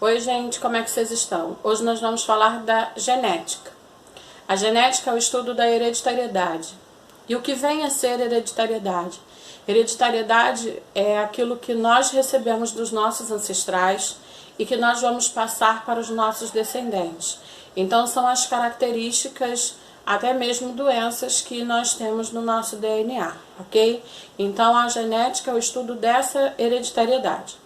Oi gente, como é que vocês estão? Hoje nós vamos falar da genética. A genética é o estudo da hereditariedade. E o que vem a ser hereditariedade? Hereditariedade é aquilo que nós recebemos dos nossos ancestrais e que nós vamos passar para os nossos descendentes. Então são as características, até mesmo doenças que nós temos no nosso DNA, ok? Então a genética é o estudo dessa hereditariedade.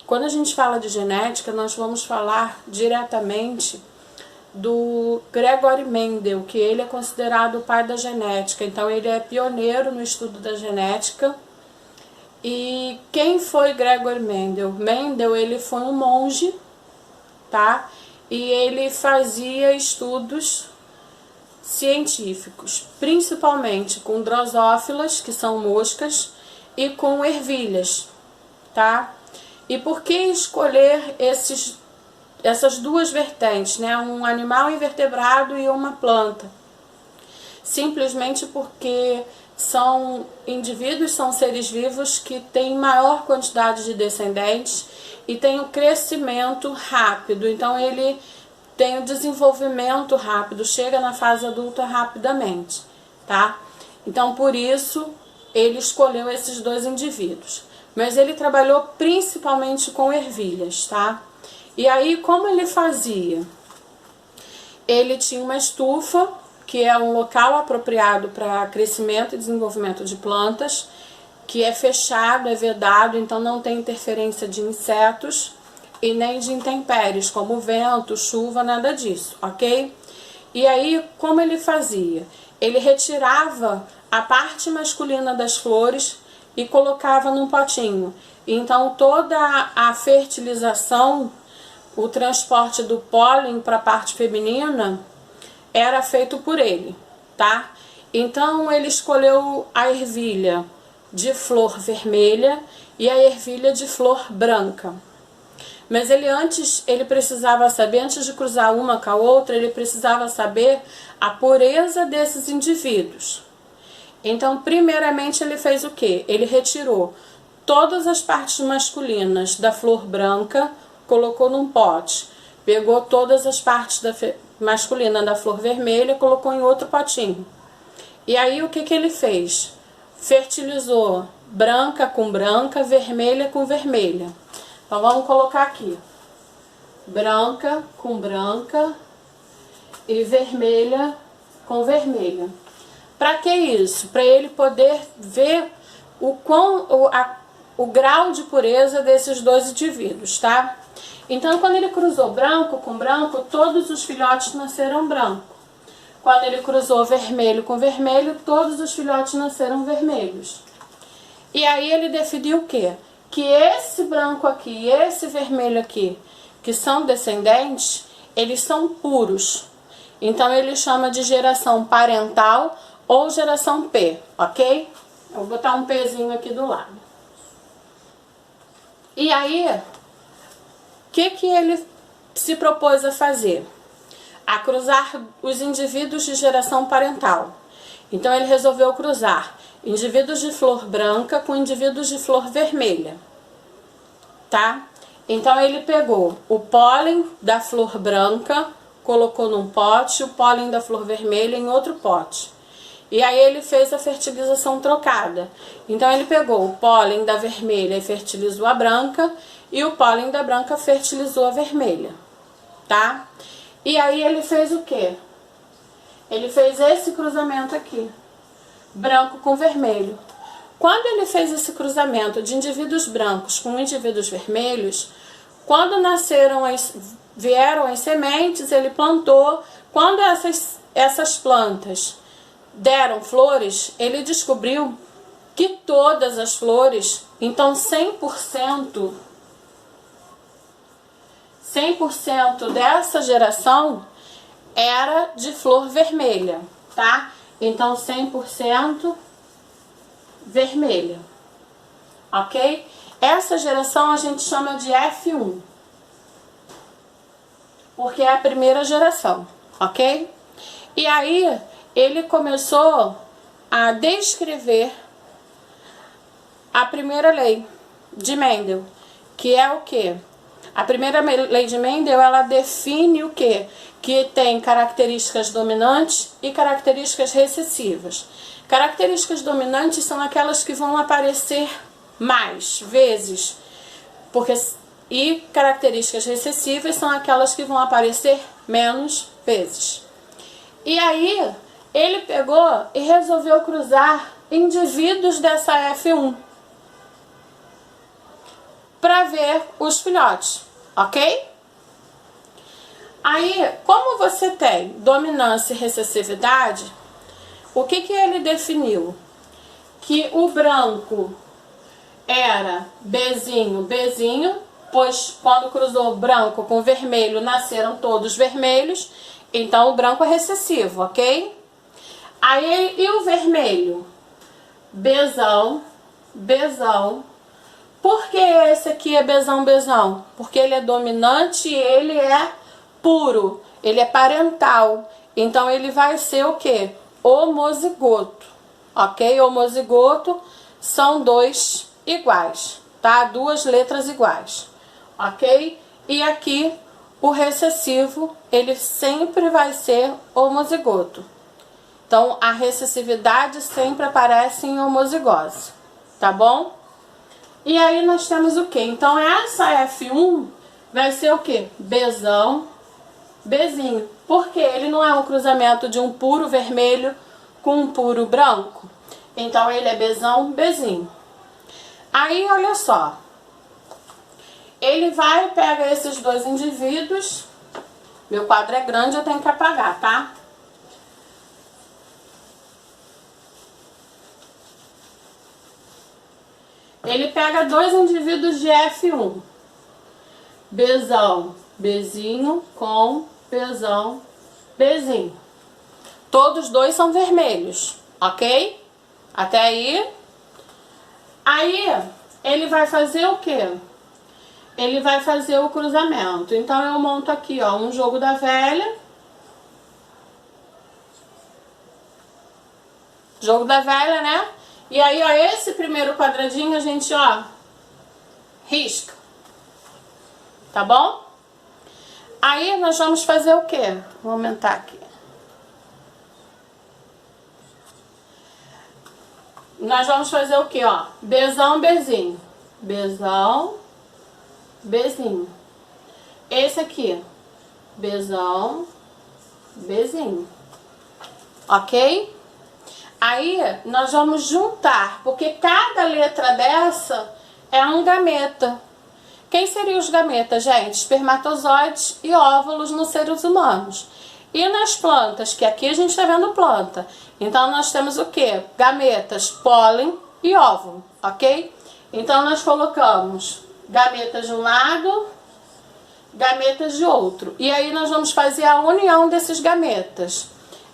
Quando a gente fala de genética, nós vamos falar diretamente do Gregory Mendel, que ele é considerado o pai da genética. Então ele é pioneiro no estudo da genética. E quem foi Gregory Mendel? Mendel, ele foi um monge, tá? E ele fazia estudos científicos, principalmente com drosófilas, que são moscas, e com ervilhas, tá? E por que escolher essas duas vertentes, né? Um animal invertebrado e uma planta? Simplesmente porque são indivíduos, são seres vivos que têm maior quantidade de descendentes e têm um crescimento rápido. Então ele tem um desenvolvimento rápido, chega na fase adulta rapidamente, tá? Então por isso ele escolheu esses dois indivíduos. Mas ele trabalhou principalmente com ervilhas, tá? E aí, como ele fazia? Ele tinha uma estufa, que é um local apropriado para crescimento e desenvolvimento de plantas, que é fechado, é vedado, então não tem interferência de insetos e nem de intempéries, como vento, chuva, nada disso, ok? E aí, como ele fazia? Ele retirava a parte masculina das flores e colocava num potinho. Então toda a fertilização, o transporte do pólen para a parte feminina era feito por ele, tá? Então ele escolheu a ervilha de flor vermelha e a ervilha de flor branca. Mas ele precisava saber, antes de cruzar uma com a outra, ele precisava saber a pureza desses indivíduos. Então, primeiramente, ele fez o quê? Ele retirou todas as partes masculinas da flor branca, colocou num pote. Pegou todas as partes masculina da flor vermelha, colocou em outro potinho. E aí, o que ele fez? Fertilizou branca com branca, vermelha com vermelha. Então, vamos colocar aqui. Branca com branca e vermelha com vermelha. Para que isso? Para ele poder ver o grau de pureza desses dois indivíduos, tá? Então, quando ele cruzou branco com branco, todos os filhotes nasceram branco. Quando ele cruzou vermelho com vermelho, todos os filhotes nasceram vermelhos. E aí ele definiu o quê? Que esse branco aqui e esse vermelho aqui, que são descendentes, eles são puros. Então, ele chama de geração parental ou geração P, ok? Eu vou botar um Pzinho aqui do lado. E aí, o que ele se propôs a fazer? A cruzar os indivíduos de geração parental. Então ele resolveu cruzar indivíduos de flor branca com indivíduos de flor vermelha, tá? Então ele pegou o pólen da flor branca, colocou num pote, o pólen da flor vermelha em outro pote. E aí ele fez a fertilização trocada. Então ele pegou o pólen da vermelha e fertilizou a branca, e o pólen da branca fertilizou a vermelha, tá? E aí ele fez o quê? Ele fez esse cruzamento aqui, branco com vermelho. Quando ele fez esse cruzamento de indivíduos brancos com indivíduos vermelhos, quando vieram as sementes, ele plantou. Quando essas plantas deram flores, ele descobriu que todas as flores, então 100% dessa geração era de flor vermelha, tá? Então 100% vermelha, ok? Essa geração a gente chama de F1, porque é a primeira geração, ok? E aí ele começou a descrever a primeira lei de Mendel, que é o quê? A primeira lei de Mendel, ela define o quê? Que tem características dominantes e características recessivas. Características dominantes são aquelas que vão aparecer mais vezes, e características recessivas são aquelas que vão aparecer menos vezes. E aí, ele pegou e resolveu cruzar indivíduos dessa F1 para ver os filhotes, ok? Aí, como você tem dominância e recessividade, o que ele definiu? Que o branco era Bzinho, Bzinho, pois quando cruzou branco com vermelho, nasceram todos vermelhos, então o branco é recessivo, ok? Aí, e o vermelho? Bzão, Bzão. Por que esse aqui é Bzão, Bzão? Porque ele é dominante e ele é puro, ele é parental. Então ele vai ser o quê? Homozigoto, ok? Homozigoto são dois iguais, tá? Duas letras iguais, ok? E aqui o recessivo, ele sempre vai ser homozigoto. Então a recessividade sempre aparece em homozigose, tá bom? E aí nós temos o quê? Então essa F1 vai ser o quê? Bzão, Bzinho. Porque ele não é um cruzamento de um puro vermelho com um puro branco. Então ele é Bzão, Bzinho. Aí olha só. Ele vai, pega esses dois indivíduos. Meu quadro é grande, eu tenho que apagar, tá? Ele pega dois indivíduos de F1. Bzão, Bzinho com Bzão, Bzinho. Todos dois são vermelhos, ok? Até aí. Aí, ele vai fazer o quê? Ele vai fazer o cruzamento. Então, eu monto aqui, ó, um jogo da velha. Jogo da velha, né? E aí, ó, esse primeiro quadradinho a gente, ó, risca. Tá bom? Aí, nós vamos fazer o quê? Vou aumentar aqui. Nós vamos fazer o quê, ó? Bzão, Bzinho. Bzão, Bzinho. Esse aqui, Bzão, Bzinho. Ok? Aí, nós vamos juntar, porque cada letra dessa é um gameta. Quem seriam os gametas, gente? Espermatozoides e óvulos nos seres humanos. E nas plantas, que aqui a gente está vendo planta. Então, nós temos o quê? Gametas, pólen e óvulo, ok? Então, nós colocamos gametas de um lado, gametas de outro. E aí, nós vamos fazer a união desses gametas.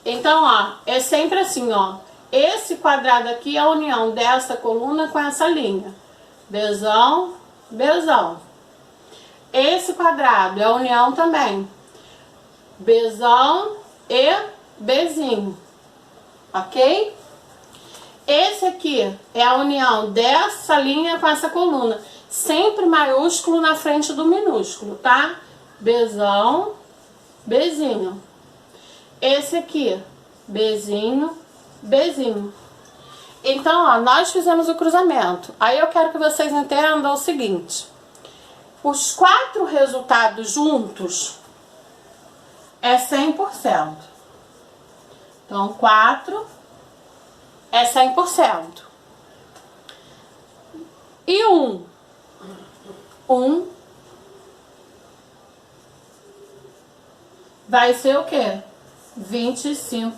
Então, ó, é sempre assim, ó. Esse quadrado aqui é a união dessa coluna com essa linha. Bzão, Bzão. Esse quadrado é a união também. Bzão e Bzinho. Ok? Esse aqui é a união dessa linha com essa coluna. Sempre maiúsculo na frente do minúsculo, tá? Bzão, Bzinho. Esse aqui, Bzinho, Bzinho. Então, ó, nós fizemos o cruzamento. Aí eu quero que vocês entendam o seguinte. Os 4 resultados juntos é 100%. Então, 4 é 100%. E 1? 1 vai ser o quê? 25%.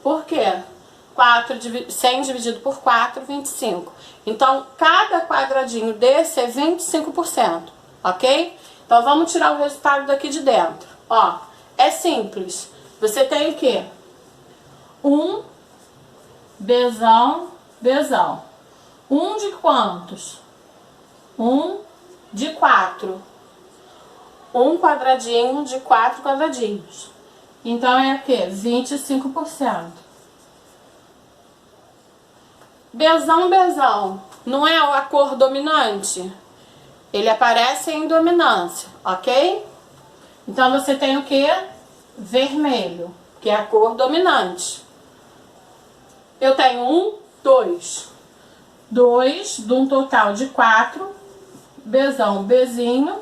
Por quê? 100 dividido por 4, 25. Então, cada quadradinho desse é 25%, ok? Então, vamos tirar o resultado daqui de dentro. Ó, é simples. Você tem o quê? 1, Bzão, Bzão. 1 de quantos? 1 de 4. Um quadradinho de 4 quadradinhos. Então, é o quê? 25%. Bzão, Bzão, não é a cor dominante? Ele aparece em dominância, ok? Então, você tem o que? Vermelho, que é a cor dominante. Eu tenho 1, 2. 2 de um total de 4. Bzão, Bzinho.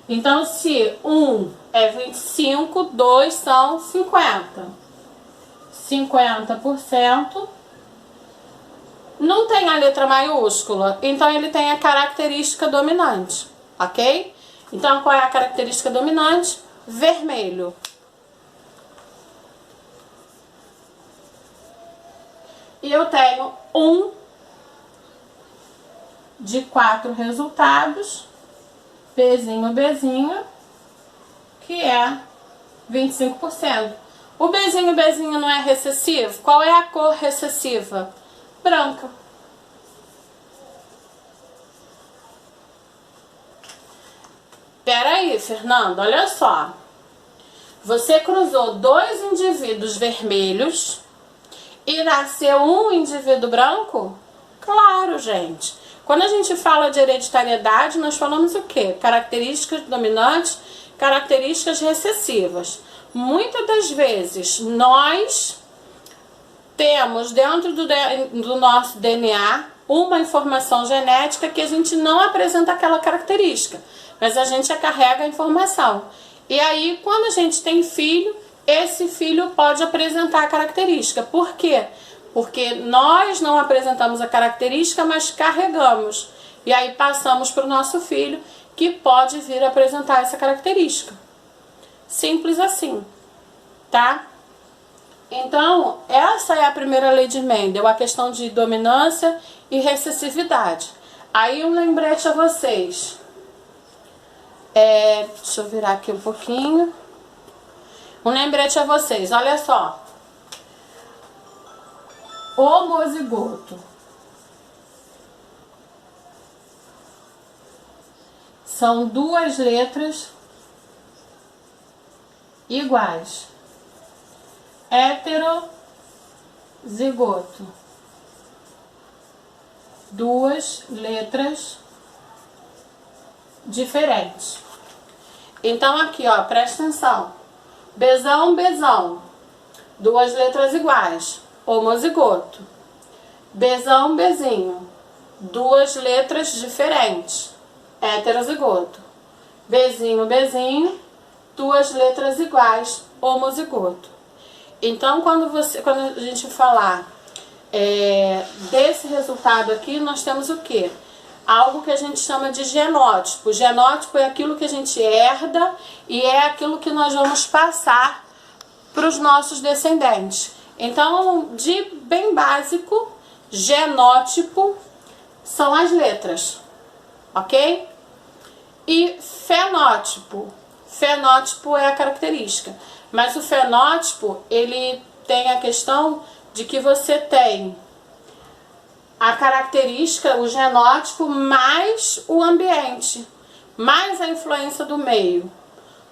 Então, se 1 é 25, 2 são 50. 50%. Não tem a letra maiúscula, então ele tem a característica dominante, ok? Então, qual é a característica dominante? Vermelho. E eu tenho 1 de 4 resultados, Bzinho, que é 25%. O Bzinho não é recessivo? Qual é a cor recessiva? Branca. Peraí, Fernanda, olha só. Você cruzou 2 indivíduos vermelhos e nasceu um indivíduo branco? Claro, gente. Quando a gente fala de hereditariedade, nós falamos o quê? Características dominantes, características recessivas. Muitas das vezes, nós temos dentro do nosso DNA uma informação genética que a gente não apresenta aquela característica, mas a gente carrega a informação. E aí, quando a gente tem filho, esse filho pode apresentar a característica. Por quê? Porque nós não apresentamos a característica, mas carregamos. E aí passamos para o nosso filho, que pode vir a apresentar essa característica. Simples assim, tá? Então, essa é a primeira lei de Mendel, a questão de dominância e recessividade. Aí um lembrete a vocês. Deixa eu virar aqui um pouquinho. Um lembrete a vocês, olha só. Homozigoto. São 2 letras iguais. Heterozigoto. 2 letras diferentes. Então aqui, ó, presta atenção. Bzão, 2 letras iguais. Homozigoto. Bzinho. 2 letras diferentes. Heterozigoto. Bzinho, 2 letras iguais. Homozigoto. Então, quando a gente falar desse resultado aqui, nós temos o quê? Algo que a gente chama de genótipo. Genótipo é aquilo que a gente herda e é aquilo que nós vamos passar para os nossos descendentes. Então, de bem básico, genótipo são as letras, ok? E fenótipo. Fenótipo é a característica. Mas o fenótipo, ele tem a questão de que você tem a característica, o genótipo, mais o ambiente, mais a influência do meio.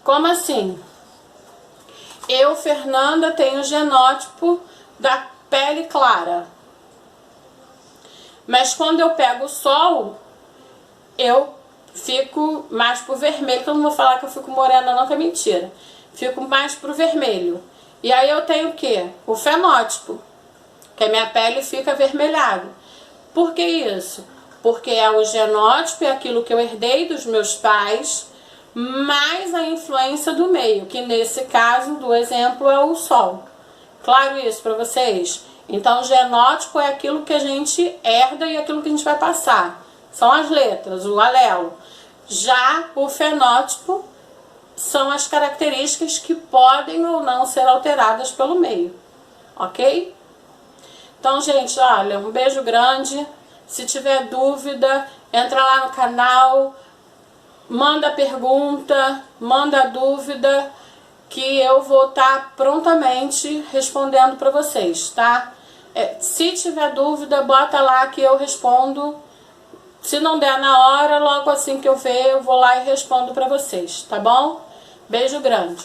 Como assim? Eu, Fernanda, tenho o genótipo da pele clara. Mas quando eu pego o sol, eu fico mais pro vermelho, que eu não vou falar que eu fico morena não, que é mentira. Fico mais pro vermelho. E aí eu tenho o quê? O fenótipo, que a minha pele fica avermelhada. Por que isso? Porque é o genótipo, é aquilo que eu herdei dos meus pais, mais a influência do meio, que nesse caso, do exemplo, é o sol. Claro isso para vocês? Então, o genótipo é aquilo que a gente herda e aquilo que a gente vai passar. São as letras, o alelo. Já o fenótipo são as características que podem ou não ser alteradas pelo meio. Ok? Então, gente, olha, um beijo grande. Se tiver dúvida, entra lá no canal, manda pergunta, manda dúvida, que eu vou estar prontamente respondendo para vocês, tá? Se tiver dúvida, bota lá que eu respondo. Se não der na hora, logo assim que eu ver, eu vou lá e respondo para vocês, tá bom? Beijo grande.